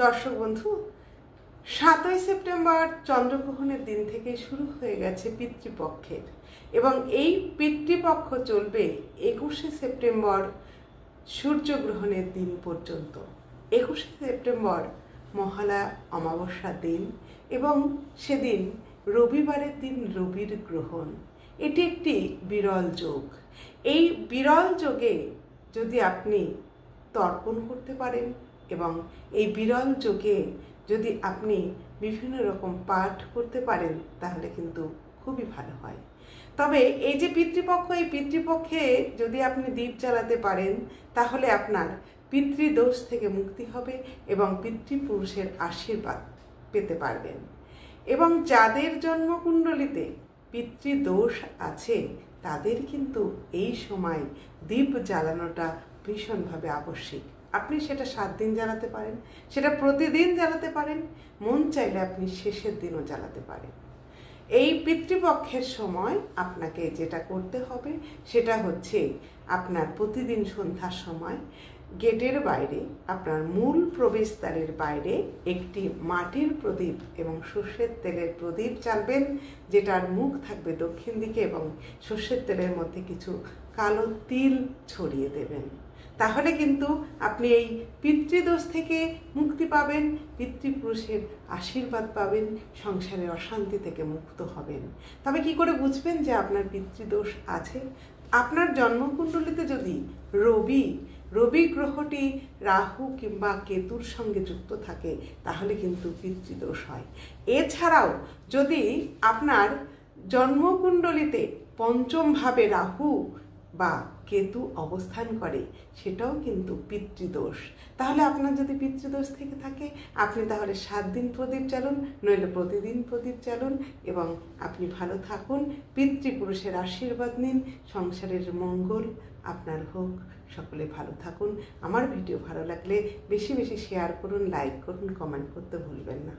দর্শক বন্ধু, 7ই সেপ্টেম্বর চন্দ্রগ্রহণের দিন থেকে শুরু হয়ে গেছে পিতৃপক্ষের, এবং এই পিতৃপক্ষ চলবে 21শে সেপ্টেম্বর সূর্যগ্রহণের দিন পর্যন্ত। 21শে সেপ্টেম্বর মহালয়া অমাবস্যার দিন, এবং সেদিন রবিবারের দিন রবির গ্রহণ। এটি একটি বিরল যোগ। এই বিরল যোগে যদি আপনি তর্পণ করতে পারেন এবং এই বিরল যোগে যদি আপনি বিভিন্ন রকম পাঠ করতে পারেন, তাহলে কিন্তু খুবই ভালো হয়। তবে এই যে পিতৃপক্ষ, এই পিতৃপক্ষে যদি আপনি দীপ জ্বালাতে পারেন, তাহলে আপনার পিতৃদোষ থেকে মুক্তি হবে এবং পিতৃপুরুষের আশীর্বাদ পেতে পারবেন। এবং যাদের জন্মকুণ্ডলিতে পিতৃদোষ আছে, তাদের কিন্তু এই সময় দীপ জ্বালানোটা ভীষণভাবে আবশ্যিক। আপনি সেটা 7 দিন জ্বালাতে পারেন, সেটা প্রতিদিন জ্বালাতে পারেন, মন চাইলে আপনি শেষের দিনও জ্বালাতে পারেন। এই পিতৃপক্ষের সময় আপনাকে যেটা করতে হবে সেটা হচ্ছে, আপনার প্রতিদিন সন্ধ্যার সময় গেটের বাইরে, আপনার মূল প্রবেশদ্বারের বাইরে একটি মাটির প্রদীপ এবং সর্ষের তেলের প্রদীপ জ্বালবেন, যেটার মুখ থাকবে দক্ষিণ দিকে, এবং সর্ষের তেলের মধ্যে কিছু কালো তিল ছড়িয়ে দেবেন। তাহলে কিন্তু আপনি এই পিতৃদোষ থেকে মুক্তি পাবেন, পিতৃপুরুষের আশীর্বাদ পাবেন, সংসারের অশান্তি থেকে মুক্ত হবেন। তবে কি করে বুঝবেন যে আপনার পিতৃদোষ আছে? আপনার জন্মকুণ্ডলিতে যদি রবি গ্রহটি রাহু কিংবা কেতুর সঙ্গে যুক্ত থাকে, তাহলে কিন্তু পিতৃদোষ হয়। এছাড়াও যদি আপনার জন্মকুণ্ডলিতে পঞ্চম ভাবে রাহু বা কেতু অবস্থান করে, সেটাও কিন্তু পিতৃদোষ। তাহলে আপনার যদি পিতৃদোষ থেকে থাকে, আপনি তাহলে 7 দিন প্রদীপ জ্বালুন, নইলে প্রতিদিন প্রদীপ জ্বালুন, এবং আপনি ভালো থাকুন, পিতৃপুরুষের আশীর্বাদ নিন, সংসারের মঙ্গল আপনার হোক। সকলে ভালো থাকুন। আমার ভিডিও ভালো লাগলে বেশি বেশি শেয়ার করুন, লাইক করুন, কমেন্ট করতে ভুলবেন না।